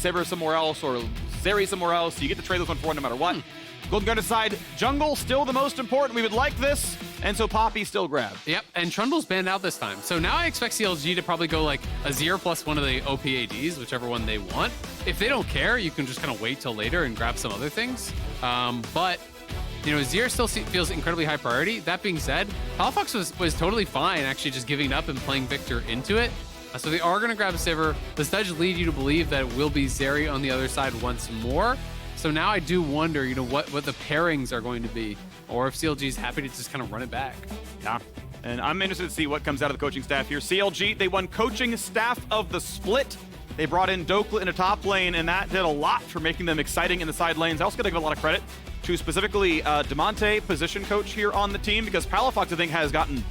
Sivir somewhere else or Zeri somewhere else. You get to trade this one for no matter what. Golden Guard side, jungle still the most important. We would like this, and so Poppy still grabbed. Yep, and Trundle's banned out this time. So now I expect CLG to probably go like Azir plus one of the OP ADs, whichever one they want. If they don't care, you can just kind of wait till later and grab some other things. But you know, Azir still feels incredibly high priority. That being said, Palafox was totally fine actually just giving up and playing Victor into it. So they are going to grab Sivir. The studs lead you to believe that it will be Zeri on the other side once more. So now I do wonder, you know, what the pairings are going to be, or if CLG is happy to just kind of run it back. Yeah, and I'm interested to see what comes out of the coaching staff here. CLG, they won coaching staff of the split. They brought in Dhokla in a top lane, and that did a lot for making them exciting in the side lanes. I also got to give a lot of credit to specifically Demonte, position coach here on the team, because Palafox, I think, has gotten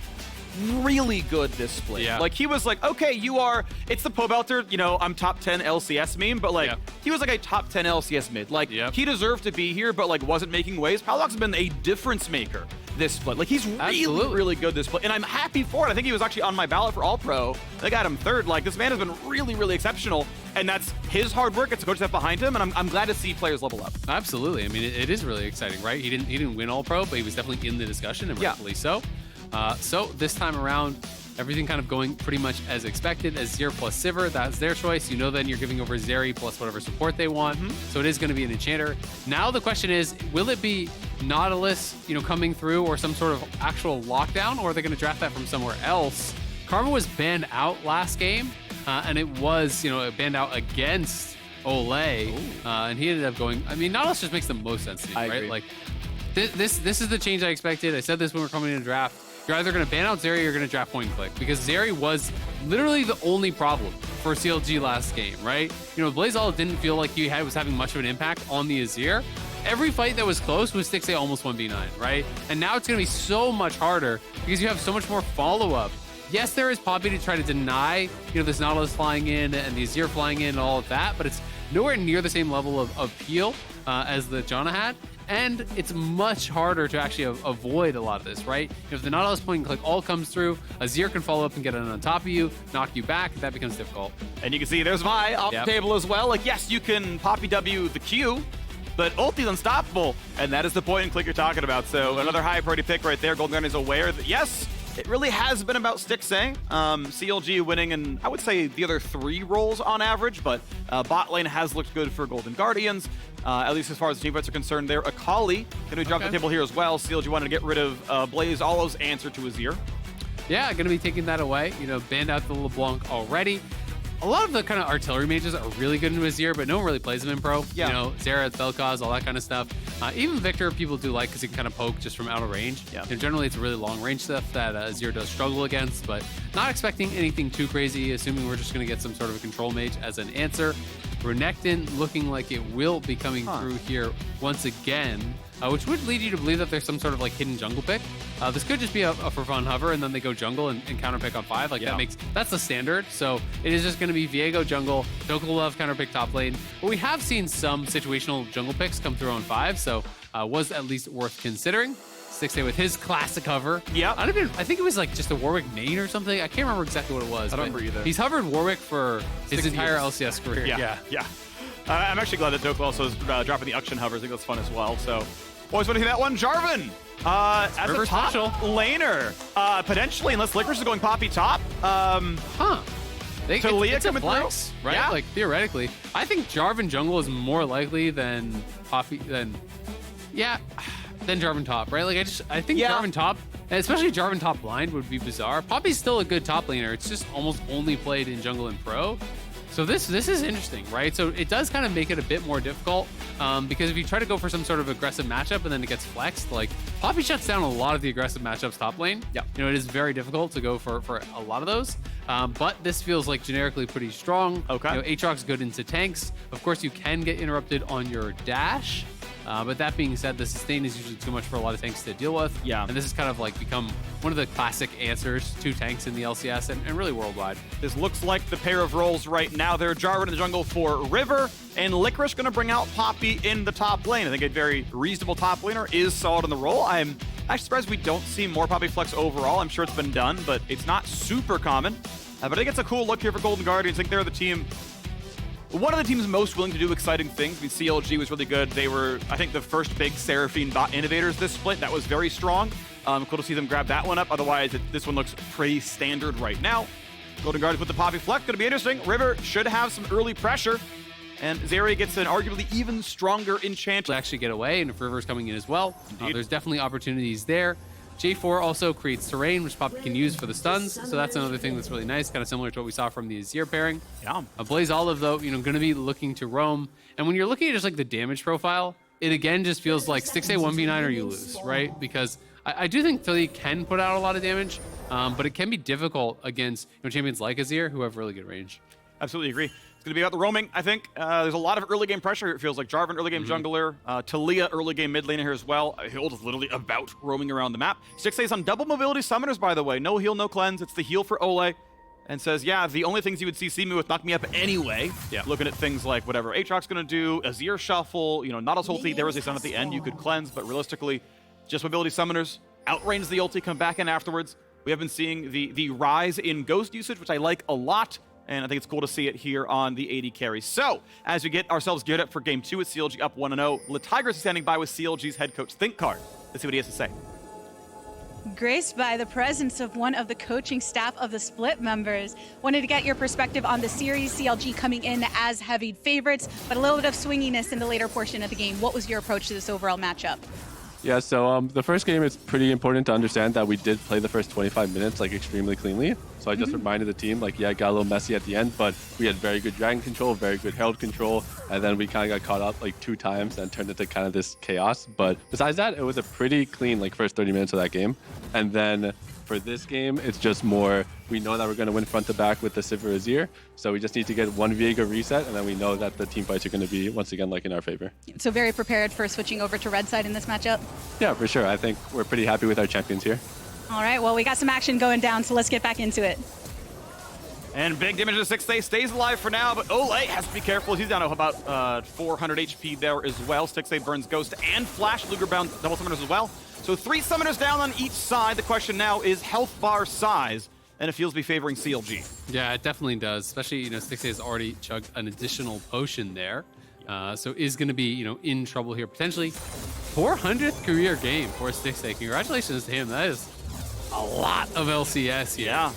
really good this split. Yeah. Like, he was like, okay, you are, it's the Pobelter, you know, I'm top 10 LCS meme, but like, he was like a top 10 LCS mid. Like, he deserved to be here, but like, wasn't making waves. Palafox has been a difference maker this split. Like, he's really, really good this split, and I'm happy for it. I think he was actually on my ballot for All-Pro. They got him third. Like, this man has been really, really exceptional, and that's his hard work. It's a coach staff behind him, and I'm glad to see players level up. Absolutely. I mean, it is really exciting, right? He didn't win All-Pro, but he was definitely in the discussion, and rightfully so. So this time around, everything kind of going pretty much as expected. Azir plus Sivir, that's their choice. You know, then you're giving over Zeri plus whatever support they want. So it is going to be an enchanter. Now the question is, will it be Nautilus, you know, coming through, or some sort of actual lockdown, or are they going to draft that from somewhere else? Karma was banned out last game, and it was, you know, banned out against Olleh, and he ended up going. I mean, Nautilus just makes the most sense to me, right? Agree. Like, this is the change I expected. I said this when we were coming in the draft. You're either going to ban out Zeri or you're going to draft point and click, because Zeri was literally the only problem for CLG last game, right? You know, AblazeOlive didn't feel like he was having much of an impact on the Azir. Every fight that was close was Stixxay almost 1v9, right? And now it's going to be so much harder because you have so much more follow-up. Yes, there is Poppy to try to deny, you know, this Nautilus flying in and the Azir flying in and all of that, but it's nowhere near the same level of appeal as the Janna had. And it's much harder to actually avoid a lot of this, right? If the Nautilus point and click all comes through, Azir can follow up and get it on top of you, knock you back, that becomes difficult. And you can see there's Vi off the table as well. Like, yes, you can Poppy W the Q, but ulti's unstoppable, and that is the point and click you're talking about. So another high priority pick right there. Golden Guard is aware that, yes, it really has been about Stixxay. CLG winning in, I would say, the other 3 roles on average, but bot lane has looked good for Golden Guardians. At least as far as the team fights are concerned there. Akali going to drop the table here as well. CLG wanted to get rid of AblazeOlive's answer to Azir. Yeah, going to be taking that away. You know, banned out the LeBlanc already. A lot of the kind of artillery mages are really good in Azir, but no one really plays them in pro. You know, Zera, Vel'Koz, all that kind of stuff. Even Victor, people do like because he can kind of poke just from out of range. You know, generally, it's really long range stuff that Azir does struggle against, but not expecting anything too crazy, assuming we're just going to get some sort of a control mage as an answer. Renekton looking like it will be coming through here once again, which would lead you to believe that there's some sort of like hidden jungle pick. This could just be a for fun hover, and then they go jungle and counter pick on 5. Like that's the standard. So it is just going to be Viego jungle, Dhokla counter pick top lane. But we have seen some situational jungle picks come through on 5, so was at least worth considering. Stixxay with his classic hover. I think it was like just a Warwick main or something. I can't remember exactly what it was. I don't remember either. He's hovered Warwick for his entire LCS career. I'm actually glad that Dhokla also is dropping the auction hovers. I think that's fun as well. So, always want to see that one. Jarvan, as a top laner, potentially, unless Licorice is going Poppy top. Taliyah coming flex, through, right? Like theoretically, I think Jarvan jungle is more likely than Poppy than Jarvan top, right? Like I think Jarvan top, and especially Jarvan top blind, would be bizarre. Poppy's still a good top laner. It's just almost only played in jungle and pro. So this is interesting, right? So it does kind of make it a bit more difficult because if you try to go for some sort of aggressive matchup and then it gets flexed, like Poppy shuts down a lot of the aggressive matchups top lane. You know, it is very difficult to go for a lot of those. But this feels like generically pretty strong. You know, Aatrox good into tanks. Of course, you can get interrupted on your dash. But that being said, the sustain is usually too much for a lot of tanks to deal with. And this has kind of like become one of the classic answers to tanks in the LCS and really worldwide. This looks like the pair of roles right now. They're Jarvan in the jungle for River, and Licorice going to bring out Poppy in the top lane. I think a very reasonable top laner is solid in the role. I'm actually surprised we don't see more Poppy flex overall. I'm sure it's been done, but it's not super common. But I think it's a cool look here for Golden Guardians. I think they're the team one of the teams most willing to do exciting things. I mean, CLG was really good. They were, I think, the first big Seraphine bot innovators this split. That was very strong. Cool to see them grab that one up. Otherwise, this one looks pretty standard right now. Golden Guardians with the Poppy Fleck. Going to be interesting. River should have some early pressure. And Zeri gets an arguably even stronger enchant to actually get away, and if River's coming in as well, there's definitely opportunities there. J4 also creates terrain, which Poppy can use for the stuns, so that's another thing that's really nice, kind of similar to what we saw from the Azir pairing. Yeah. AblazeOlive, though, going to be looking to roam, and when you're looking at just like the damage profile, it again just feels like Stixxay 1v9 or you lose, right? Because I do think Taliyah can put out a lot of damage, but it can be difficult against champions like Azir who have really good range. Absolutely agree. It's going to be about the roaming, I think. There's a lot of early game pressure. It feels like Jarvan early game jungler, Taliyah early game mid laner here as well. Heal is literally about roaming around the map. Stixxay's on double mobility summoners, by the way. No heal, no cleanse. It's the heal for Olleh. And says, yeah, the only things you would see me with knock me up anyway. Yeah. Looking at things like whatever Aatrox going to do, Azir shuffle, Nautilus ulti. There was a stun at the end you could cleanse, but realistically, just mobility summoners. Outrange the ulti, come back in afterwards. We have been seeing the rise in ghost usage, which I like a lot. And I think it's cool to see it here on the AD carry. So, as we get ourselves geared up for Game 2 with CLG up 1-0, Licorice is standing by with CLG's head coach, ThinkCard. Let's see what he has to say. Graced by the presence of one of the coaching staff of the split members. Wanted to get your perspective on the series, CLG coming in as heavy favorites, but a little bit of swinginess in the later portion of the game. What was your approach to this overall matchup? Yeah, so the first game, it's pretty important to understand that we did play the first 25 minutes extremely cleanly. So I just reminded the team, it got a little messy at the end, but we had very good dragon control, very good herald control, and then we kind of got caught up 2 times and turned into kind of this chaos. But besides that, it was a pretty clean first 30 minutes of that game. And then for this game, it's just more, we know that we're going to win front to back with the Sivir Azir, so we just need to get one Viego reset, and then we know that the team fights are going to be, once again, in our favor. So very prepared for switching over to red side in this matchup? Yeah, for sure. I think we're pretty happy with our champions here. All right, well, we got some action going down, so let's get back into it. And big damage to Stixxay, stays alive for now, but Olleh has to be careful. He's down to about 400 HP there as well. Stixxay burns Ghost and Flash, Luger bound double summoners as well. So 3 summoners down on each side. The question now is health bar size, and it feels to be favoring CLG. Yeah, it definitely does, especially, Stixxay has already chugged an additional potion there. So is going to be, in trouble here potentially. 400th career game for Stixxay. Congratulations to him. That is a lot of LCS here. Yeah.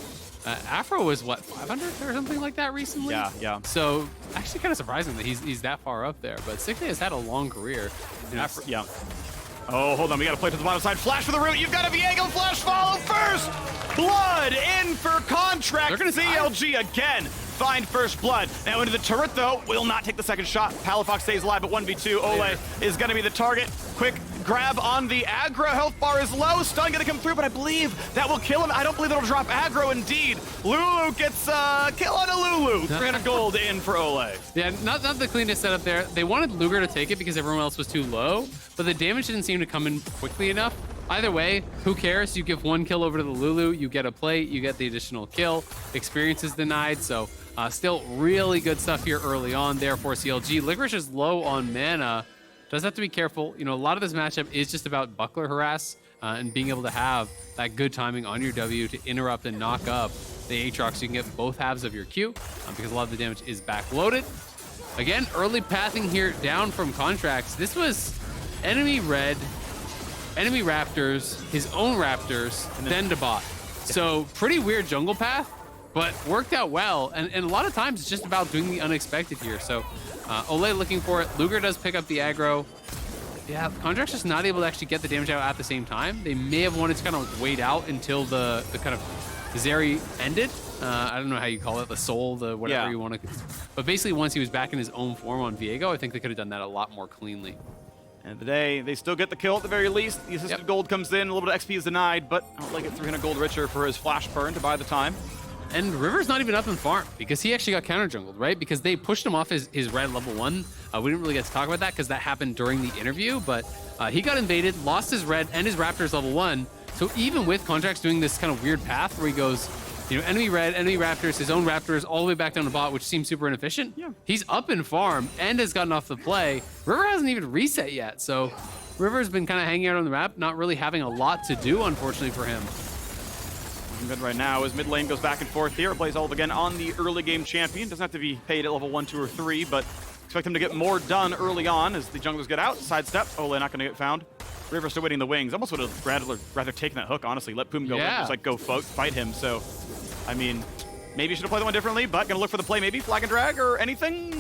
Afro was what, 500 or something like that recently? Yeah. So actually kind of surprising that he's that far up there. But Stixxay has had a long career. Yeah. Oh, hold on. We got to play to the bottom side. Flash for the root. You've got a Viego flash follow first. Blood in for Contractz. They're gonna CLG again. Find first blood. Now into the turret, though. Will not take the second shot. Palafox stays alive, but 1v2. Olleh is going to be the target. Quick grab on the aggro. Health bar is low. Stun going to come through, but I believe that will kill him. I don't believe it'll drop aggro indeed. Lulu gets kill on a Lulu. 300 gold in for Olleh. Yeah, not the cleanest setup there. They wanted Luger to take it because everyone else was too low, but the damage didn't seem to come in quickly enough. Either way, who cares? You give 1 kill over to the Lulu, you get a plate, you get the additional kill. Experience is denied, so still really good stuff here early on there for CLG. Licorice is low on mana. Does have to be careful. A lot of this matchup is just about buckler harass and being able to have that good timing on your W to interrupt and knock up the Aatrox so you can get both halves of your Q because a lot of the damage is backloaded. Again, early pathing here down from Contractz. This was enemy red, enemy Raptors, his own Raptors, and then to bot. So pretty weird jungle path, but worked out well. And a lot of times it's just about doing the unexpected here. So Olleh looking for it. Luger does pick up the aggro. Yeah, Contractz just not able to actually get the damage out at the same time. They may have wanted to kind of wait out until the kind of Zeri ended. I don't know how you call it, the soul, the whatever you want to. But basically once he was back in his own form on Viego, I think they could have done that a lot more cleanly. End of the day, they still get the kill at the very least. The assisted gold comes in, a little bit of XP is denied, but I don't like it 300 gold richer for his flash burn to buy the time. And River's not even up in farm because he actually got counter jungled, right? Because they pushed him off his red level 1. We didn't really get to talk about that because that happened during the interview, but he got invaded, lost his red and his Raptors level 1. So even with Contractz doing this kind of weird path where he goes, enemy red, enemy Raptors, his own Raptors, all the way back down to bot, which seems super inefficient. Yeah. He's up in farm and has gotten off the play. River hasn't even reset yet, so River's been kind of hanging out on the map, not really having a lot to do, unfortunately for him. looking good right now as mid lane goes back and forth here. AblazeOlive again on the early game champion. Doesn't have to be paid at level 1, 2, or 3, but expect him to get more done early on as the junglers get out. Sidestep. Olleh not going to get found. River still waiting in the wings. Almost would have rather taken that hook, honestly. Let Poome go in, just like go fight him. So, I mean, maybe you should have played that one differently, but going to look for the play maybe. Flag and drag or anything.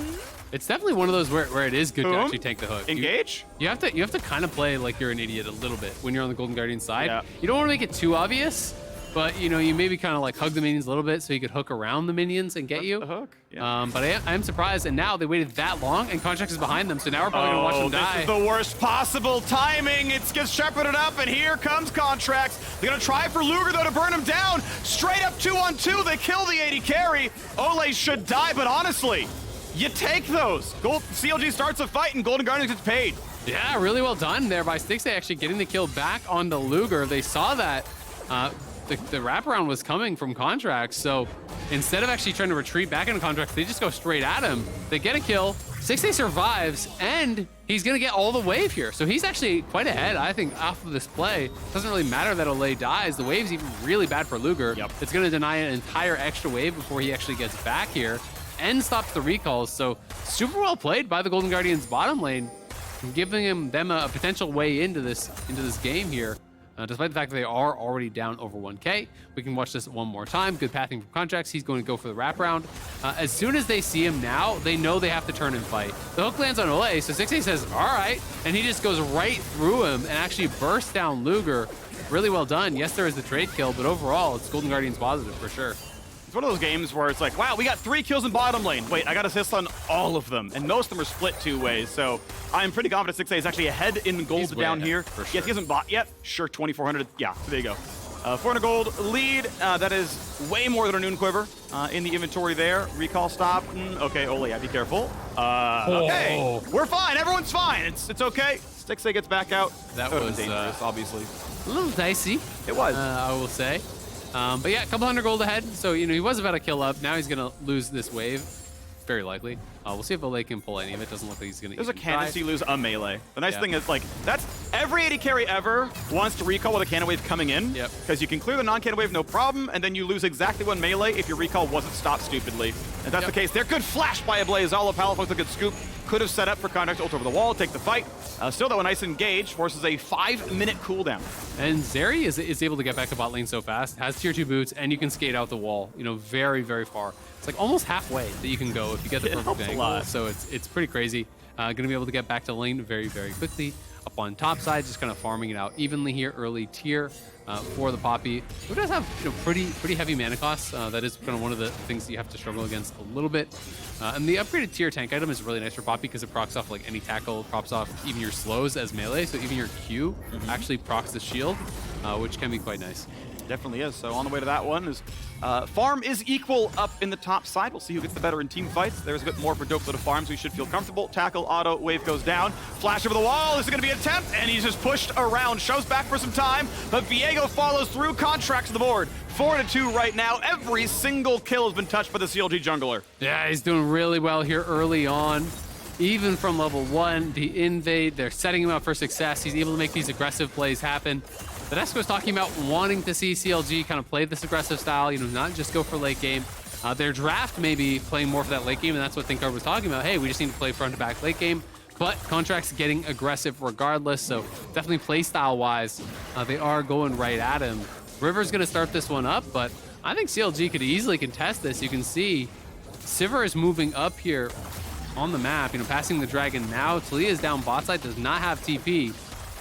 It's definitely one of those where it is good to actually take the hook. Engage? You have to kind of play like you're an idiot a little bit when you're on the Golden Guardian side. Yeah. You don't want to make it too obvious, but you know, you maybe kind of like hug the minions a little bit so you could hook around the minions and get you. The hook. Yeah. But I am surprised, and now they waited that long, and Contractz is behind them, so now we're probably gonna watch them die. This is the worst possible timing. It gets shepherded up, and here comes Contractz. They're gonna try for Luger though to burn him down. Straight up 2-on-2. They kill the AD carry. Olleh should die, but honestly, you take those. CLG starts a fight, and Golden Guardians gets paid. Yeah, really well done there by Stixxay, actually getting the kill back onto Luger. They saw that the wraparound was coming from Contractz, so instead of actually trying to retreat back into Contractz, they just go straight at him. They get a kill. Stixxay survives, and he's going to get all the wave here. So he's actually quite ahead, I think, off of this play. Doesn't really matter that Olleh dies. The wave's even really bad for Luger. Yep. It's going to deny an entire extra wave before he actually gets back here and stops the recalls. So super well played by the Golden Guardians bottom lane, giving them a potential way into this game here. Despite the fact that they are already down over 1K. We can watch this one more time. Good pathing from Contractz. He's going to go for the wraparound. As soon as they see him now, they know they have to turn and fight. The hook lands on Olleh, so Stixxay says, all right, and he just goes right through him and actually bursts down Luger. Really well done. Yes, there is the trade kill, but overall, it's Golden Guardians positive for sure. It's one of those games where it's like, wow, we got 3 kills in bottom lane. Wait, I got assists on all of them, and most of them are split 2 ways. So I'm pretty confident Stixxay is actually ahead in gold down here. For sure. Yes, he hasn't bought yet. Sure, 2,400. Yeah, there you go. 400 gold lead. That is way more than a Noon Quiver in the inventory there. Recall stop. Okay, Olleh, yeah, be careful. Okay, we're fine. Everyone's fine. It's okay. Stixxay gets back out. That was dangerous, obviously. A little dicey. It was. I will say. But yeah, a couple hundred gold ahead. So, you know, he was about to kill up. Now he's going to lose this wave. Very likely. We'll see if Olleh can pull any of it. Doesn't look like he's going to. There's a cannon, so you lose a melee. The nice thing is, like, that's every AD carry ever wants to recall with a cannon wave coming in. Yep. Because you can clear the non-cannon wave, no problem, and then you lose exactly one melee if your recall wasn't stopped stupidly. If that's the case, there. Good flash by AblazeOlive. Palafox, a good scoop. Could have set up for Contractz ult over the wall, take the fight. Still, though, a nice engage forces a 5-minute cooldown. And Zeri is able to get back to bot lane so fast, has tier 2 boots, and you can skate out the wall, you know, very, very far. It's like almost halfway that you can go if you get the perfect angle. So it's pretty crazy. Going to be able to get back to lane very, very quickly. Up on top side, just kind of farming it out evenly here, early tier for the Poppy, who does have, you know, pretty heavy mana costs. That is kind of one of the things that you have to struggle against a little bit. And the upgraded tier tank item is really nice for Poppy because it procs off like any tackle, procs off even your slows as melee, so even your Q actually procs the shield, which can be quite nice. Definitely is. So on the way to that one is farm is equal up in the top side. We'll see who gets the better in team fights. There's a bit more for Dhokla to farm, so we should feel comfortable. Tackle, auto, wave goes down. Flash over the wall. This is going to be an attempt, and he's just pushed around. Shows back for some time, but Viego follows through. Contractz to the board. 4-2 right now. Every single kill has been touched by the CLG jungler. Yeah, he's doing really well here early on. Even from level 1, the invade, they're setting him up for success. He's able to make these aggressive plays happen. Tedesco was talking about wanting to see CLG kind of play this aggressive style, you know, not just go for late game. Their draft may be playing more for that late game, and that's what Thinkard was talking about. Hey, we just need to play front to back late game. But Contractz getting aggressive regardless, so definitely play style-wise, they are going right at him. River's going to start this one up, but I think CLG could easily contest this. You can see Sivir is moving up here on the map, you know, passing the dragon now. Taliyah is down bot side, does not have TP.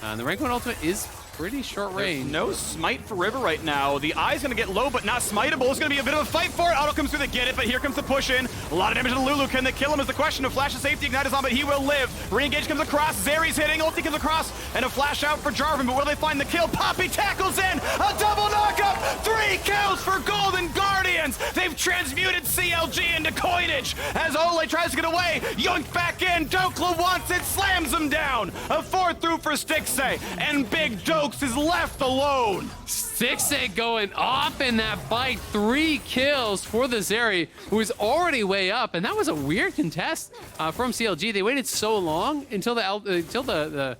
And the rank 1 ultimate is pretty short range. There's no smite for River right now. The eye's going to get low, but not smiteable. It's going to be a bit of a fight for it. Auto comes through, they get it, but here comes the push in. A lot of damage to Lulu. Can they kill him is the question. A flash of safety, ignite is on, but he will live. Re-engage comes across. Zeri's hitting. Ulti comes across, and a flash out for Jarvan, but will they find the kill? Poppy tackles in. A double knockup. 3 kills for Golden Guardians. They've transmuted CLG into coinage as Olleh tries to get away. Yoinked back in. Dhokla wants it, slams him down. A 4-through for Stixxay, and Big Dokes is left alone. Stixxay going off in that fight. 3 kills for the Zeri, who is already way up, and that was a weird contest from CLG. They waited so long until the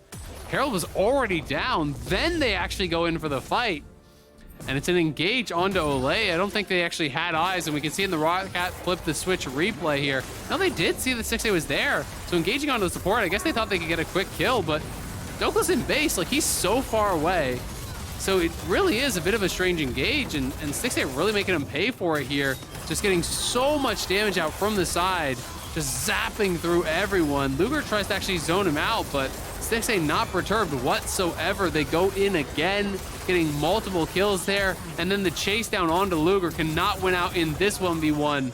Herald was already down. Then they actually go in for the fight. and it's an engage onto Olleh. I don't think they actually had eyes, and we can see in the Rocket flip the switch replay here. No, they did see that Stixxay was there, so engaging onto the support, I guess they thought they could get a quick kill, but Dhokla's in base, like he's so far away. So it really is a bit of a strange engage, and Stixxay really making him pay for it here, just getting so much damage out from the side, just zapping through everyone. Luger tries to actually zone him out, but Stixxay not perturbed whatsoever. They go in again, getting multiple kills there, and then the chase down onto Luger cannot win out in this 1v1.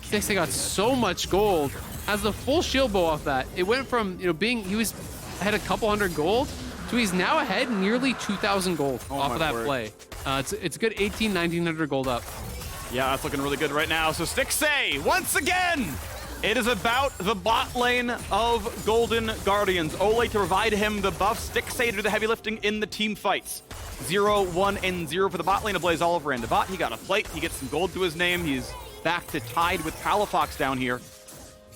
Stixxay got so much gold, has the full shield bow off that. It went from, he was ahead a couple hundred gold, so he's now ahead nearly 2,000 gold off of that play. It's a good 1900 gold up. Yeah, that's looking really good right now. So Stixxay, once again, it is about the bot lane of Golden Guardians. Olleh to provide him the buff, Stixxay to do the heavy lifting in the team fights. 0, 1, and 0 for the bot lane. AblazeOlive ran the bot. He got a plate. He gets some gold to his name. He's back to tied with Palafox down here.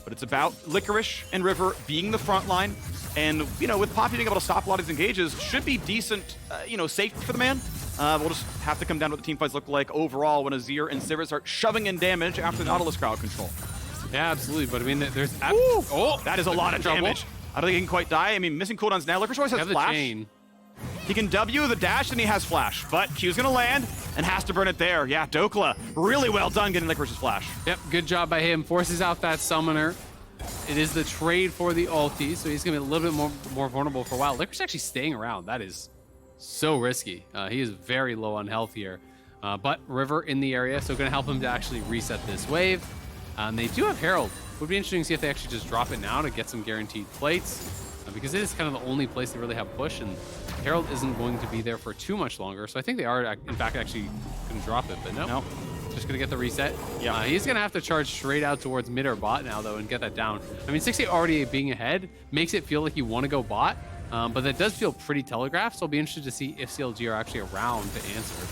But it's about Licorice and River being the front line. And, with Poppy being able to stop a lot of these engages, should be decent, safety for the man. We'll just have to come down to what the team fights look like overall when Azir and Sivir start shoving in damage after the Nautilus crowd control. Yeah, absolutely. But I mean, there's that is a lot of damage. I don't think he can quite die. I mean, missing cooldowns now. Licorice always has flash. Chain. He can W the dash and he has flash, but Q's gonna land and has to burn it there. Yeah, Dhokla, really well done getting Licorice's flash. Yep, good job by him. Forces out that summoner. It is the trade for the ulti, so he's gonna be a little bit more vulnerable for a while. Licorice actually staying around. That is so risky. He is very low on health here, but River in the area, so gonna help him to actually reset this wave. They do have Herald. Would be interesting to see if they actually just drop it now to get some guaranteed plates, because it is kind of the only place they really have push, and Herald isn't going to be there for too much longer. So I think they are, in fact, actually going to drop it, but no. Just going to get the reset. Yeah. He's going to have to charge straight out towards mid or bot now, though, and get that down. I mean, Stixxay already being ahead makes it feel like you want to go bot, but that does feel pretty telegraphed, so I'll be interested to see if CLG are actually around to answer.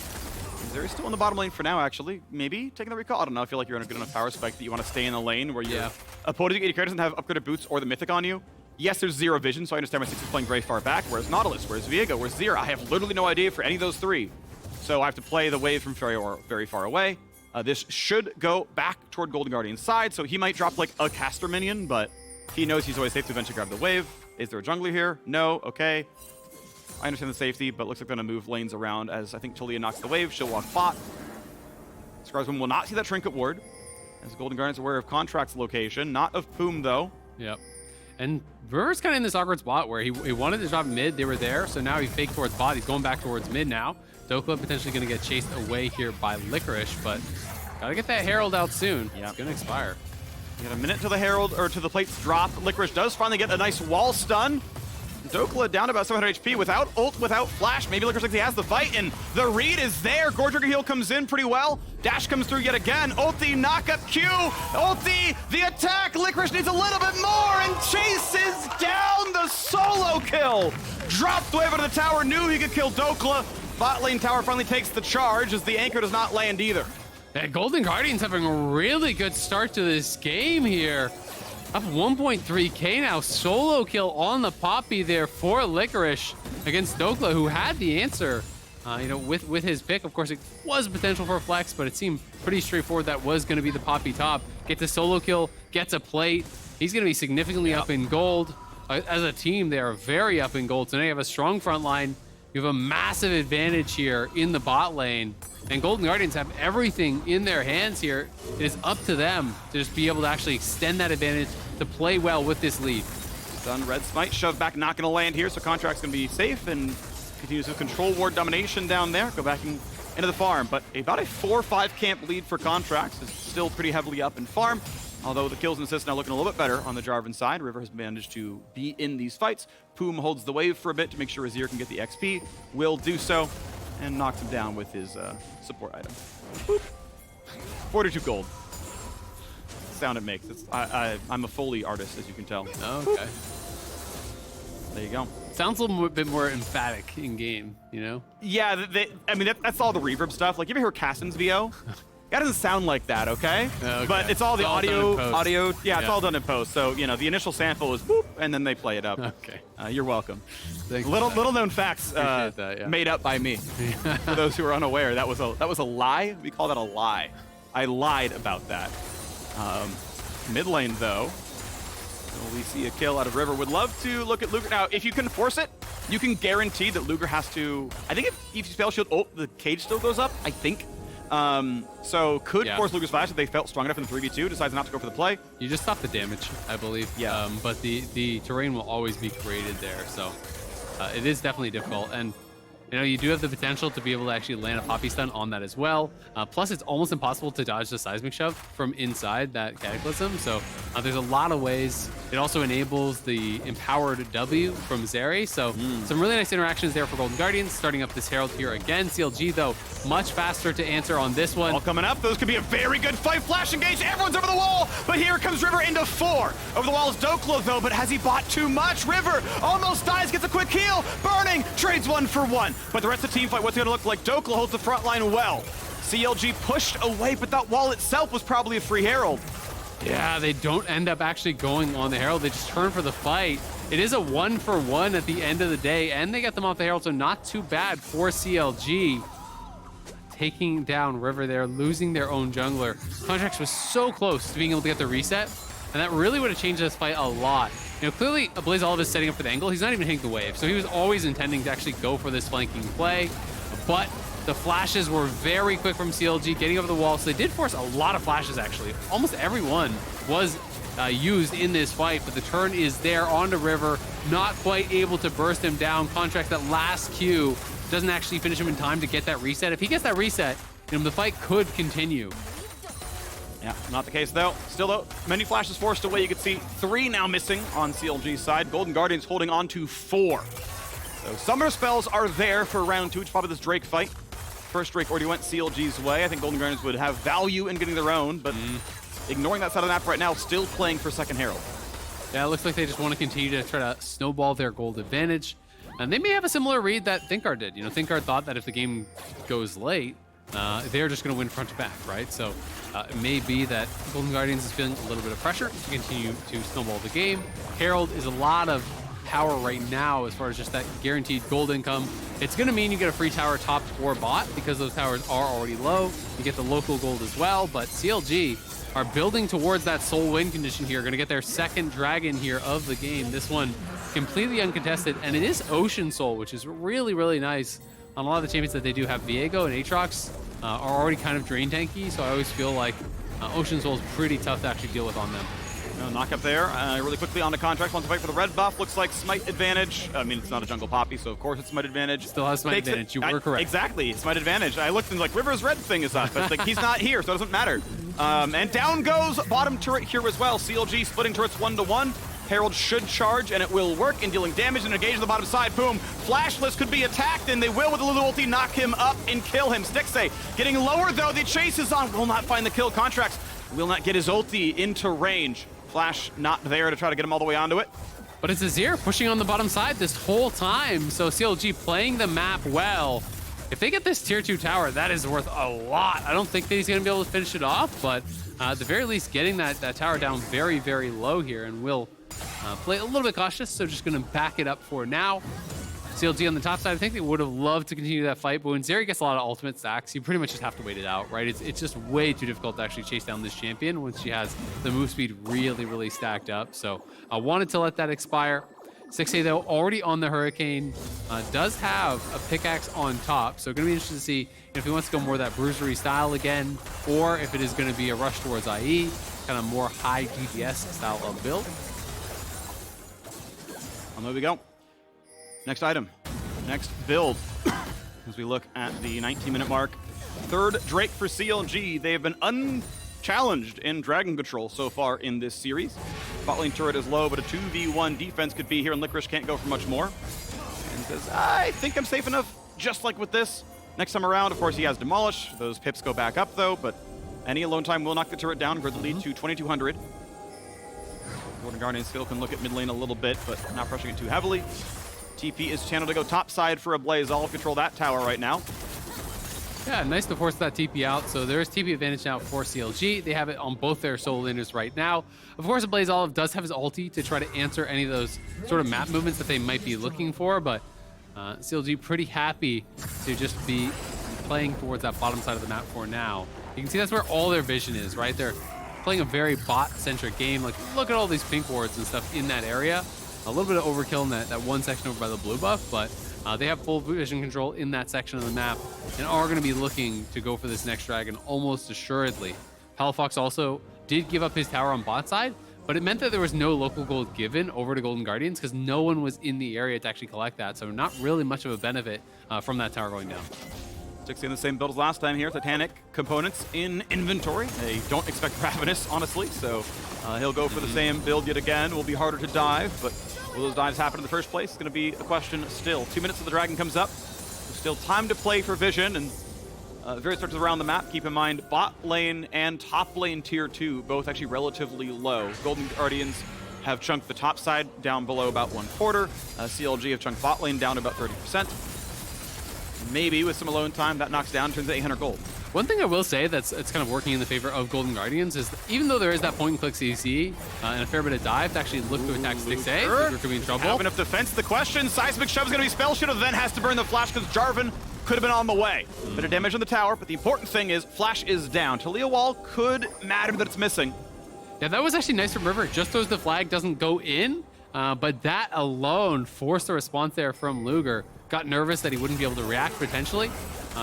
They're still in the bottom lane for now, actually. Maybe taking the recall. I don't know. I feel like you're in a good enough power spike that you want to stay in the lane where your opposing AD carry doesn't have upgraded boots or the mythic on you. Yes, there's zero vision, so I understand why Stixxay is playing very far back. Whereas Nautilus, whereas Viego, whereas Zeri, I have literally no idea for any of those three. So I have to play the wave from very far away. This should go back toward Golden Guardian's side, so he might drop like a caster minion, but he knows he's always safe to eventually grab the wave. Is there a jungler here? No. Okay. I understand the safety, but looks like they're going to move lanes around as I think Taliyah knocks the wave. She'll walk bot. Scarsman will not see that Trinket Ward, as Golden Guardian's aware of Contract's location, not of Poome, though. Yep. And River's kind of in this awkward spot where he wanted to drop mid. They were there, so now he faked towards bot. He's going back towards mid now. Dhokla potentially going to get chased away here by Licorice, but got to get that Herald out soon. Yeah. It's going to expire. You got a minute till the Herald, or to the plates drop. Licorice does finally get a nice wall stun. Dhokla down to about 700 HP without ult, without flash. Maybe Licorice thinks he has the fight, and the read is there. Gore Trigger heal comes in pretty well. Dash comes through yet again. Ulti, knock up Q. Ulti, the attack. Licorice needs a little bit more and chases down the solo kill. Dropped wave out of the tower, knew he could kill Dhokla. Bot lane tower finally takes the charge as the anchor does not land either. Yeah, Golden Guardians having a really good start to this game here. Up 1.3k now. Solo kill on the Poppy there for Licorice against Dhokla, who had the answer. With his pick, of course, it was potential for a flex, but it seemed pretty straightforward that was going to be the Poppy top. Gets a solo kill, gets a plate. He's going to be significantly up in gold. As a team, they are very up in gold. So now you have a strong front line. You have a massive advantage here in the bot lane. And Golden Guardians have everything in their hands here. It is up to them to just be able to actually extend that advantage to play well with this lead. Done. Red Smite shoved back, not going to land here, so Contract's going to be safe and continues with control ward domination down there. Go back into the farm, but about a 4-5 camp lead for Contractz is still pretty heavily up in farm. Although the kills and assists now looking a little bit better on the Jarvan side. River has managed to be in these fights. Poome holds the wave for a bit to make sure Azir can get the XP. Will do so and knocks him down with his support item. Boop. 42 gold. Sound it makes. I'm a Foley artist, as you can tell. Oh, okay. There you go. Sounds a little bit more emphatic in game, you know? Yeah, I mean, that's all the reverb stuff. Like, you ever hear Cassin's VO? That doesn't sound like that, okay? Okay. But it's all the It's all audio. done in post. Yeah, it's Yeah. all done in post. So, you know, the initial sample is boop, and then they play it up. Okay. You're welcome. Thanks for Little that. known facts Appreciate that, yeah. made up by me. For those who are unaware, that was a lie. We call that a lie. I lied about that. Mid lane though, will we see a kill out of River? Would love to look at Luger. Now, if you can force it, you can guarantee that Luger has to. I think if you spell shield, the cage still goes up. I think. So could force Luger's flash if they felt strong enough in the 3v2, decides not to go for the play. You just stop the damage, I believe. Yeah. But the terrain will always be created there, so it is definitely difficult. And you know, you do have the potential to be able to actually land a Poppy Stun on that as well. Plus, it's almost impossible to dodge the Seismic Shove from inside that Cataclysm. So there's a lot of ways. It also enables the Empowered W from Zeri. So some really nice interactions there for Golden Guardians. Starting up this Herald here again. CLG, though, much faster to answer on this one. All coming up. Those could be a very good fight. Flash engage. Everyone's over the wall. But here comes River into 4. Over the wall is Dhokla, though. But has he bought too much? River almost dies. Gets a quick heal. Burning. Trades 1 for 1. But the rest of the team fight, what's it going to look like? Dhokla holds the front line well. CLG pushed away, but that wall itself was probably a free Herald. Yeah, they don't end up actually going on the Herald. They just turn for the fight. It is a 1-for-1 at the end of the day, and they get them off the Herald, so not too bad for CLG. Taking down River there, losing their own jungler. Contractz was so close to being able to get the reset, and that really would have changed this fight a lot. You know, clearly, AblazeOlive is setting up for the angle. He's not even hitting the wave, so he was always intending to actually go for this flanking play, but the flashes were very quick from CLG, getting over the wall, so they did force a lot of flashes, actually. Almost everyone was used in this fight, but the turn is there onto River, not quite able to burst him down. Contractz, that last Q, doesn't actually finish him in time to get that reset. If he gets that reset, you know, the fight could continue. Yeah, not the case though. Still though, many flashes forced away. You can see 3 now missing on CLG's side. Golden Guardians holding on to 4. So summer spells are there for round 2. It's probably this Drake fight. First Drake already went CLG's way. I think Golden Guardians would have value in getting their own, but ignoring that side of the map right now, still playing for second Herald. Yeah, it looks like they just want to continue to try to snowball their gold advantage. And they may have a similar read that Thinkard did. You know, Thinkard thought that if the game goes late, they're just going to win front to back, right? So it may be that Golden Guardians is feeling a little bit of pressure to continue to snowball the game. Herald is a lot of power right now as far as just that guaranteed gold income. It's going to mean you get a free tower top or bot because those towers are already low. You get the local gold as well, but CLG are building towards that soul win condition here. Going to get their second dragon here of the game. This one completely uncontested, and it is Ocean Soul, which is really, really nice. On a lot of the champions that they do have, Viego and Aatrox are already kind of drain tanky, so I always feel like Ocean Soul is pretty tough to actually deal with on them. Knock up there. Really quickly on the Contractz. Wants to fight for the red buff. Looks like Smite advantage. I mean, it's not a jungle poppy, so of course it's Smite advantage. Still has Smite advantage. You were correct. Exactly. Smite advantage. I looked and like, River's red thing is up, but like, he's not here, so it doesn't matter. And down goes bottom turret here as well. CLG splitting turrets 1-to-1. Herald should charge, and it will work in dealing damage and engage on the bottom side. Poome, flashless, could be attacked, and they will with the Lulu ulti knock him up and kill him. Stixxay getting lower, though. The chase is on. Will not find the kill. Contractz will not get his ulti into range. Flash not there to try to get him all the way onto it. But it's Azir pushing on the bottom side this whole time, so CLG playing the map well. If they get this tier 2 tower, that is worth a lot. I don't think that he's going to be able to finish it off, but at the very least, getting that tower down very, very low here, and will play a little bit cautious, so just going to back it up for now. CLG on the top side, I think they would have loved to continue that fight, but when Zeri gets a lot of ultimate stacks, you pretty much just have to wait it out, right? It's just way too difficult to actually chase down this champion once she has the move speed really, really stacked up. So I wanted to let that expire. Stixxay, though, already on the Hurricane, does have a pickaxe on top, so going to be interesting to see if he wants to go more that bruisery style again, or if it is going to be a rush towards IE, kind of more high DPS style of build. And there we go. Next item, next build. As we look at the 19-minute mark, third Drake for CLG. They have been unchallenged in Dragon Control so far in this series. Bot lane turret is low, but a 2v1 defense could be here, and Licorice can't go for much more. And says, I think I'm safe enough, just like with this. Next time around, of course, he has Demolish. Those pips go back up, though, but any alone time will knock the turret down, grow the lead to 2,200. Golden Guardian still can look at mid lane a little bit, but not pressing it too heavily. TP is channeled to go top side for AblazeOlive. Control that tower right now. Yeah, nice to force that TP out. So there's TP advantage now for CLG. They have it on both their solo laners right now. Of course, AblazeOlive does have his ulti to try to answer any of those sort of map movements that they might be looking for, but CLG pretty happy to just be playing towards that bottom side of the map for now. You can see that's where all their vision is, right? They're playing a very bot-centric game. Like, look at all these pink wards and stuff in that area. A little bit of overkill in that one section over by the blue buff, but they have full vision control in that section of the map and are going to be looking to go for this next dragon almost assuredly. Palafox also did give up his tower on bot side, but it meant that there was no local gold given over to Golden Guardians because no one was in the area to actually collect that. So not really much of a benefit from that tower going down. Stixxay in the same build as last time here. Titanic components in inventory. They don't expect Ravenous, honestly, so he'll go for the same build yet again. Will be harder to dive, but will those dives happen in the first place? It's going to be a question still. 2 minutes till the dragon comes up. There's still time to play for vision, and various sectors around the map. Keep in mind, bot lane and top lane tier 2, both actually relatively low. Golden Guardians have chunked the top side down below about 1/4. CLG have chunked bot lane down to about 30%. Maybe with some alone time, that knocks down, turns to 800 gold. One thing I will say that's kind of working in the favor of Golden Guardians is even though there is that point and click CC and a fair bit of dive to actually look to attack Stixxay, Luger could be in trouble. Have enough defense. The question, Seismic Shove is going to be spell shield, then has to burn the flash because Jarvan could have been on the way. Bit of damage on the tower, but the important thing is flash is down. Taliyah wall could matter that it's missing. Yeah, that was actually nice from River. Just so the flag doesn't go in, but that alone forced a response there from Luger. Got nervous that he wouldn't be able to react potentially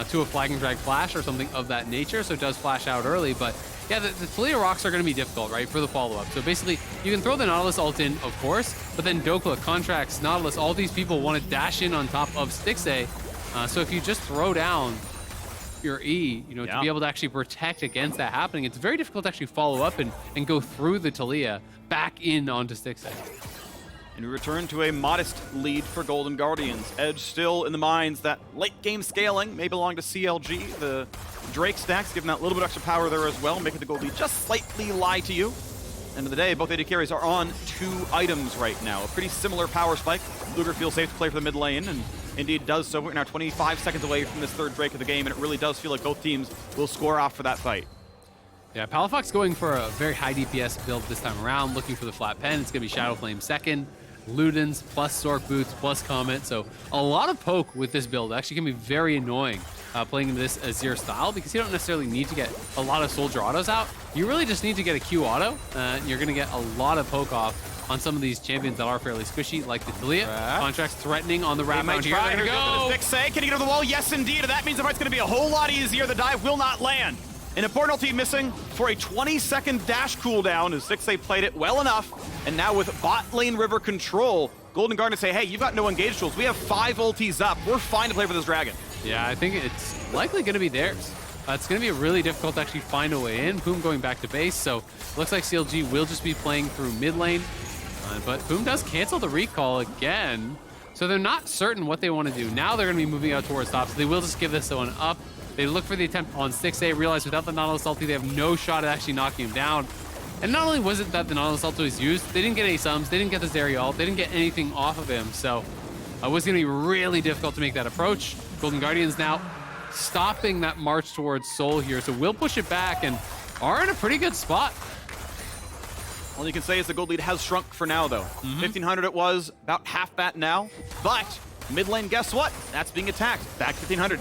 to a flag and drag flash or something of that nature, so it does flash out early. But yeah, the Taliyah rocks are going to be difficult, right, for the follow-up. So basically, you can throw the Nautilus ult in, of course, but then Dhokla, Contractz, Nautilus, all these people want to dash in on top of Stixxay. So if you just throw down your E, to be able to actually protect against that happening, it's very difficult to actually follow up and go through the Taliyah back in onto Stixxay. And we return to a modest lead for Golden Guardians. Edge still in the minds that late game scaling may belong to CLG. The Drake stacks giving that little bit extra power there as well, making the gold lead just slightly lie to you. End of the day, both AD carries are on 2 items right now. A pretty similar power spike. Luger feels safe to play for the mid lane, and indeed does so. We're now 25 seconds away from this third Drake of the game, and it really does feel like both teams will score off for that fight. Yeah, Palafox going for a very high DPS build this time around, looking for the flat pen. It's going to be Shadow Flame second. Ludens plus Sork Boots plus Comet. So a lot of poke with this build. Actually can be very annoying playing this Azir style because you don't necessarily need to get a lot of soldier autos out. You really just need to get a Q auto. You're going to get a lot of poke off on some of these champions that are fairly squishy, like the Taliyah. Contractz threatening on the wrap out here. There we go. Stixxay, can he get over the wall? Yes, indeed. That means the fight's going to be a whole lot easier. The dive will not land. An important ulti missing for a 20-second dash cooldown as Stixxay played it well enough. And now with bot lane river control, Golden Guardians say, hey, you've got no engage tools. We have 5 ultis up. We're fine to play for this dragon. Yeah, I think it's likely going to be theirs. It's going to be really difficult to actually find a way in. Poome going back to base, so looks like CLG will just be playing through mid lane. But Poome does cancel the recall again, so they're not certain what they want to do. Now they're going to be moving out towards top, so they will just give this one up. They look for the attempt on Stixxay, realize without the Nautilus ulti, they have no shot at actually knocking him down. And not only was it that the Nautilus ulti was used, they didn't get any sums, they didn't get the Zeri ult, they didn't get anything off of him. So it was going to be really difficult to make that approach. Golden Guardians now stopping that march towards Soul here, so we'll push it back and are in a pretty good spot. All you can say is the gold lead has shrunk for now, though. 1,500 it was, about half that now. But mid lane, guess what? That's being attacked. Back 1,500.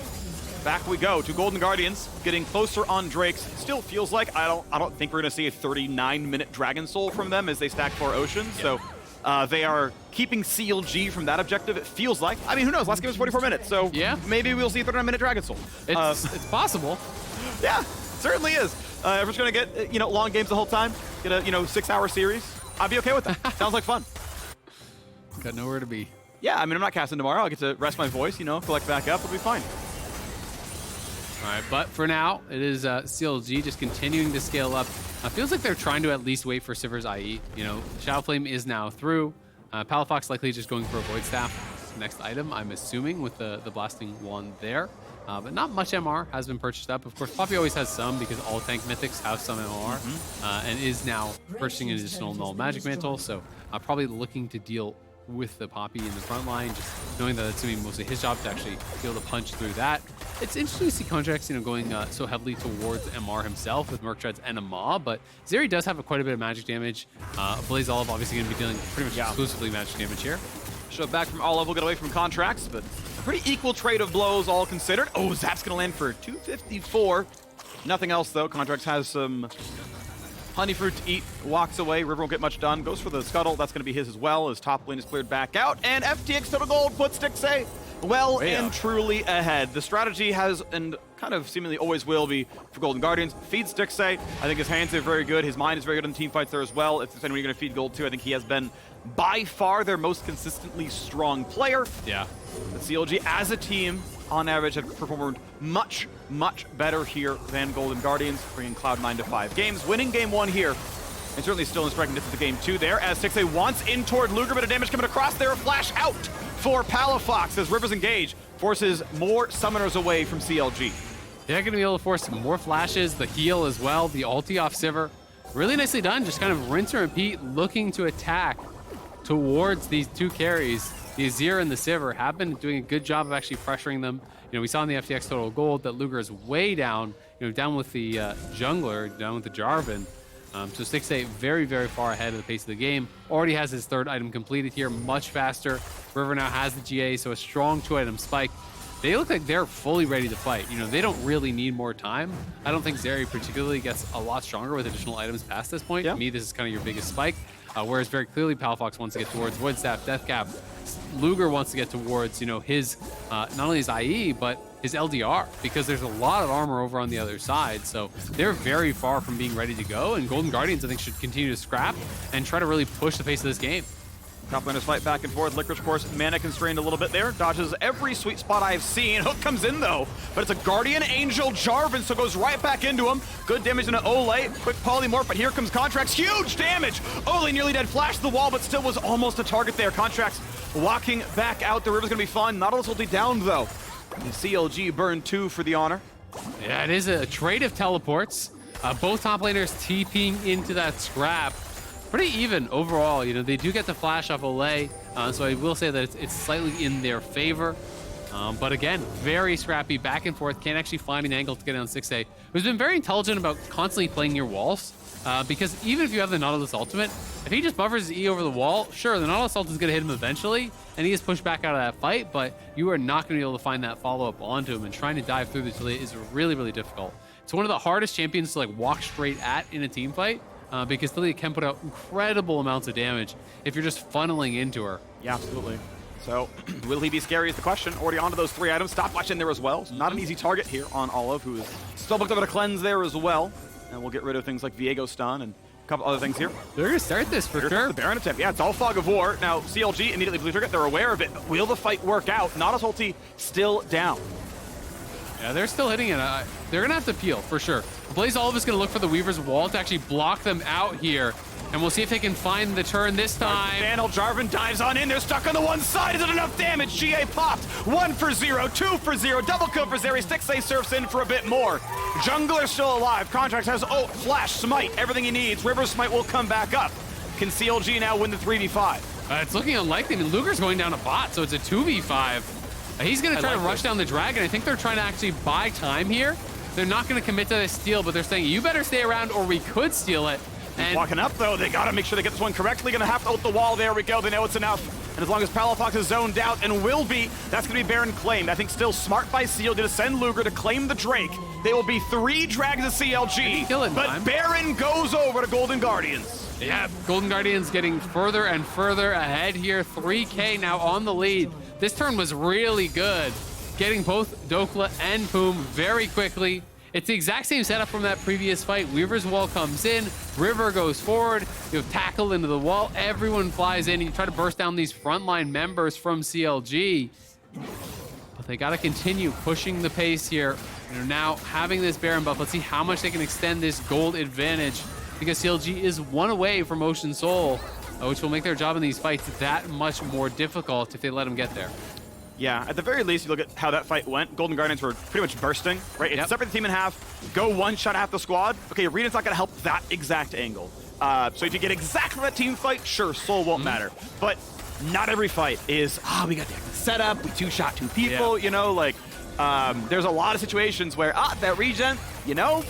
Back we go to Golden Guardians, getting closer on Drakes. Still feels like I don't think we're gonna see a 39-minute Dragon Soul from them as they stack 4 Oceans. So they are keeping CLG from that objective. It feels like. I mean, who knows? Last game was 44 minutes, so yeah, maybe we'll see a 39-minute Dragon Soul. It's possible. Yeah, certainly is. If we're just gonna get long games the whole time, get a 6-hour series, I'd be okay with that. Sounds like fun. Got nowhere to be. Yeah, I mean, I'm not casting tomorrow. I'll get to rest my voice, collect back up. It'll be fine. All right, but for now, it is CLG just continuing to scale up. Feels like they're trying to at least wait for Sivir's IE. Shadow Flame is now through. Palafox likely just going for a Void Staff. Next item, I'm assuming, with the blasting one there. But not much MR has been purchased up. Of course, Poppy always has some because all tank mythics have some MR and is now purchasing an additional Null Magic Mantle. So probably looking to deal with the Poppy in the front line, just knowing that it's going to be mostly his job to actually be able to punch through that. It's interesting to see Contractz, going so heavily towards MR himself with Merc Treads and a Maw, but Zeri does have quite a bit of magic damage. AblazeOlive obviously going to be dealing pretty much exclusively magic damage here. Shove back from Olleh, we'll get away from Contractz, but pretty equal trade of blows all considered. Oh, Zap's going to land for 254. Nothing else, though. Contractz has some honey fruit to eat, walks away. River won't get much done. Goes for the scuttle. That's going to be his as well, as top lane is cleared back out. And FTX total gold puts Stixxay well and truly ahead. The strategy has, and kind of seemingly always will be, for Golden Guardians, feed Stixxay. I think his hands are very good. His mind is very good in the team fights there as well. If there's anyone you're going to feed gold to, I think he has been by far their most consistently strong player. Yeah. The CLG as a team, on average, have performed much, much better here than Golden Guardians, bringing Cloud9 to 5 games, winning game 1 here, and certainly still in striking distance to game 2 there, as Stixxay wants in toward Luger, but a damage coming across there, a flash out for Palafox as Rivers engage, forces more summoners away from CLG. They're going to be able to force more flashes, the heal as well, the ulti off Sivir. Really nicely done, just kind of rinse and repeat, looking to attack towards these two carries. The Azir and the Sivir have been doing a good job of actually pressuring them. We saw in the FTX total gold that Luger is way down, down with the jungler, down with the Jarvan. So Stixxay very, very far ahead of the pace of the game. Already has his 3rd item completed here, much faster. River now has the GA, so a strong 2-item spike. They look like they're fully ready to fight. They don't really need more time. I don't think Zeri particularly gets a lot stronger with additional items past this point. To me, this is kind of your biggest spike. Whereas very clearly Palafox wants to get towards Void Staff, Death Cap. Luger wants to get towards, his, not only his IE, but his LDR, because there's a lot of armor over on the other side. So they're very far from being ready to go, and Golden Guardians, I think, should continue to scrap and try to really push the pace of this game. Top laners fight back and forth. Licorice, of course, mana constrained a little bit there. Dodges every sweet spot I've seen. Hook comes in, though, but it's a Guardian Angel Jarvan, so goes right back into him. Good damage into Olleh. Quick polymorph, but here comes Contractz. Huge damage! Olleh nearly dead. Flashed the wall, but still was almost a target there. Contractz walking back out. The River's going to be fun. Nautilus will be down, though. And CLG burn 2 for the honor. Yeah, it is a trade of teleports. Both top laners TPing into that scrap. Pretty even overall. They do get the flash off Olleh, so I will say that it's slightly in their favor. But again, very scrappy, back and forth. Can't actually find an angle to get on Stixxay, who's been very intelligent about constantly playing your walls. Because even if you have the Nautilus ultimate, if he just buffers his E over the wall, sure, the Nautilus ult is going to hit him eventually, and he is pushed back out of that fight, but you are not going to be able to find that follow-up onto him, and trying to dive through the Taliyah is really, really difficult. It's one of the hardest champions to walk straight at in a team fight, because Taliyah can put out incredible amounts of damage if you're just funneling into her. Yeah, absolutely. So, will he be scary is the question. Already onto those 3 items. Stopwatch in there as well. So not an easy target here on Olleh, who is still booked up at a cleanse there as well. And we'll get rid of things like Viego stun and a couple other things here. They're going to start this for sure. The Baron attempt. Yeah, it's all fog of war. Now, CLG immediately blue trigger. They're aware of it. Will the fight work out? Nautilus ulti still down. Yeah, they're still hitting it. They're going to have to peel, for sure. AblazeOlive is going to look for the Weaver's wall to actually block them out here. And we'll see if they can find the turn this time. Vandal, Jarvan dives on in. They're stuck on the one side. Is it enough damage? GA popped. 1 for 0, 2 for 0. Double kill for Zeri. Stixxay surfs in for a bit more. Jungler still alive. Contractz has ult, flash, smite, everything he needs. River smite will come back up. Can CLG now win the 3v5? It's looking unlikely. I mean, Luger's going down a bot, so it's a 2v5. He's going to try to rush down the dragon. I think they're trying to actually buy time here. They're not going to commit to this steal, but they're saying, you better stay around or we could steal it. And walking up, though, they got to make sure they get this one correctly. Going to have to ult the wall. There we go. They know it's enough. And as long as Palafox is zoned out and will be, that's going to be Baron claimed. I think still smart by CLG to send Luger to claim the Drake. They will be 3 dragons of CLG, but Baron goes over to Golden Guardians. Yeah, Golden Guardians getting further and further ahead here. 3K now on the lead. This turn was really good, getting both Dhokla and Poome very quickly. It's the exact same setup from that previous fight. Weaver's wall comes in, River goes forward, you have tackle into the wall, everyone flies in, you try to burst down these frontline members from CLG. But they gotta continue pushing the pace here. They're now having this Baron buff. Let's see how much they can extend this gold advantage, because CLG is 1 away from Ocean Soul, which will make their job in these fights that much more difficult if they let them get there. Yeah, at the very least, you look at how that fight went. Golden Guardians were pretty much bursting, right? It's separate the team in half, go one shot half the squad. Okay, Arena's not going to help that exact angle. So if you get exactly that team fight, sure, Soul won't matter. But not every fight is, we got the setup, we two-shot 2 people, you know, like, there's a lot of situations where, that regen, you know,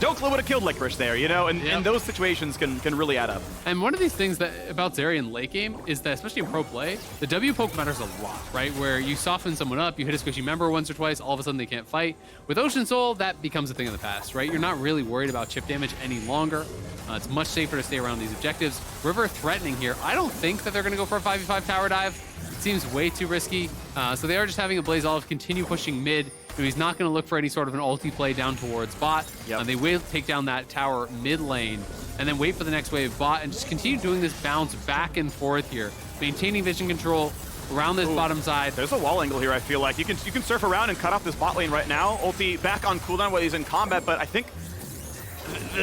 Dhokla would have killed Licorice there, you know, and those situations can really add up. And one of these things that about Zeri in late game is that, especially in pro play, the W poke matters a lot, right? Where you soften someone up, you hit a squishy member once or twice, all of a sudden they can't fight. With Ocean Soul, that becomes a thing of the past, right? You're not really worried about chip damage any longer. It's much safer to stay around these objectives. River threatening here. I don't think that they're going to go for a 5v5 tower dive. It seems way too risky. So they are just having AblazeOlive continue pushing mid. He's not going to look for any sort of an ulti play down towards bot. They will take down that tower mid lane and then wait for the next wave bot and just continue doing this bounce back and forth here, maintaining vision control around this bottom side. There's a wall angle here, I feel like. You can surf around and cut off this bot lane right now. Ulti back on cooldown while he's in combat, but I think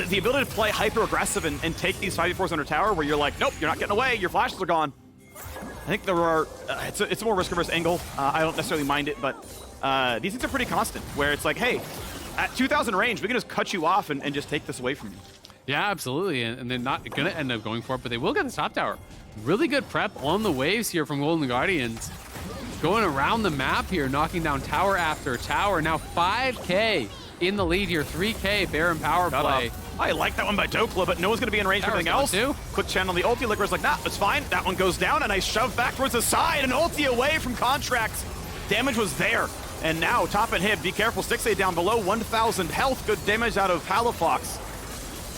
the ability to play hyper-aggressive and take these 5v4s under tower where you're like, nope, you're not getting away, your flashes are gone. I think there are, it's a more risk-averse angle. I don't necessarily mind it, but these things are pretty constant, where it's like, hey, at 2,000 range, we can just cut you off and just take this away from you. Yeah, absolutely, and they're not going to end up going for it, but they will get the top tower. Really good prep on the waves here from Golden Guardians. Going around the map here, knocking down tower after tower. Now 5K in the lead here, 3K Baron power play. I like that one by Dhokla, but no one's going to be in range for anything else. Quick channel the ulti. Licorice like, nah, it's fine. That one goes down, and I shove back towards the side, and ulti away from Contractz. Damage was there. And now, top and hit, be careful. Stixxay down below 1,000 health. Good damage out of Palafox.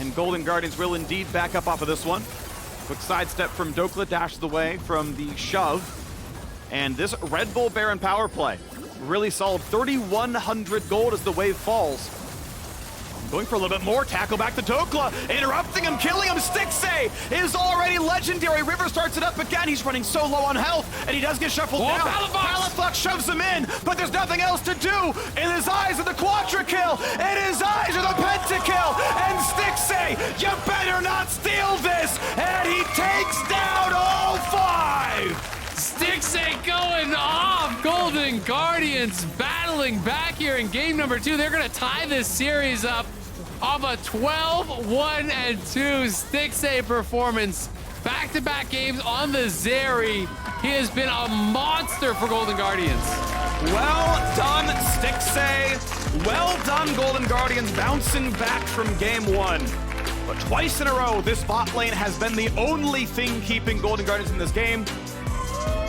And Golden Guardians will indeed back up off of this one. Quick sidestep from Dhokla, dashes away from the shove. And this Red Bull Baron power play, really solid. 3,100 gold as the wave falls. Going for a little bit more, tackle back to Dhokla, interrupting him, killing him. Stixxay is already legendary. River starts it up again. He's running so low on health, and he does get shuffled down. Palafox shoves him in, but there's nothing else to do. In his eyes are the quadra kill, in his eyes are the pentakill, and Stixxay, you better not steal this, and he takes down all 5. Stixxay going off. Golden Guardians battling back here in game number 2. They're going to tie this series up off a 12-1-2 Stixxay performance. Back-to-back games on the Zeri. He has been a monster for Golden Guardians. Well done, Stixxay. Well done, Golden Guardians, bouncing back from game 1. But twice in a row, this bot lane has been the only thing keeping Golden Guardians in this game.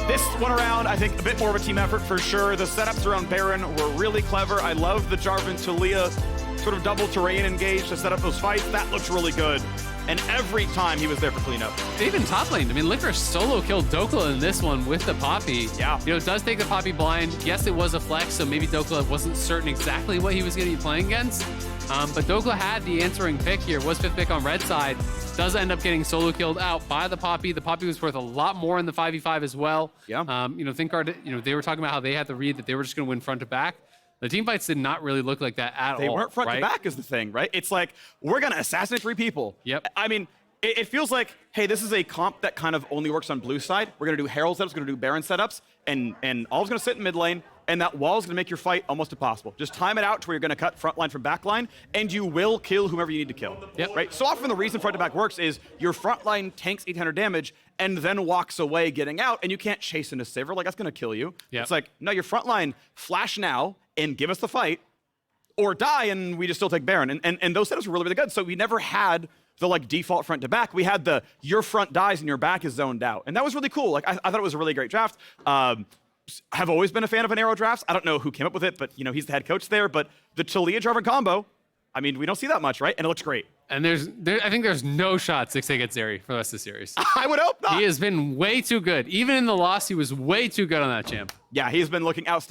This one around, I think, a bit more of a team effort for sure. The setups around Baron were really clever. I love the Jarvan Taliyah sort of double terrain engage to set up those fights. That looked really good. And every time he was there for cleanup. Even top lane. I mean, Licorice solo killed Dhokla in this one with the Poppy. Yeah. You know, it does take the Poppy blind. Yes, it was a flex, so maybe Dhokla wasn't certain exactly what he was going to be playing against. But Dhokla had the answering pick here. Was 5th pick on red side. Does end up getting solo killed out by the Poppy. The Poppy was worth a lot more in the 5v5 as well. Yeah. You know, ThinkGuard, you know, they were talking about how they had the read that they were just going to win front to back. The team fights did not really look like that at all. They weren't front right? to back is the thing, right? It's like, we're going to assassinate 3 people. Yep. I mean, it feels like, hey, this is a comp that kind of only works on blue side. We're going to do Herald setups, we're going to do Baron setups, and Olive's going to sit in mid lane, and that wall's going to make your fight almost impossible. Just time it out to where you're going to cut front line from back line, and you will kill whomever you need to kill. Yep. Right? So often the reason front to back works is your front line tanks 800 damage and then walks away getting out, and you can't chase into Sivir. Like, that's going to kill you. Yep. It's like, no, your front line, flash now and give us the fight, or die, and we just still take Baron. And those setups were really, really good. So we never had the like default front to back. We had the your front dies and your back is zoned out. And that was really cool. Like, I thought it was a really great draft. Have always been a fan of an arrow drafts. I don't know who came up with it, but you know, he's the head coach there. But the Taliyah Jarvan combo, I mean, we don't see that much, right? And it looks great. And I think there's no shot Stixxay gets Zeri for the rest of the series. I would hope not. He has been way too good. Even in the loss, he was way too good on that champ. Yeah, he's been looking outstanding.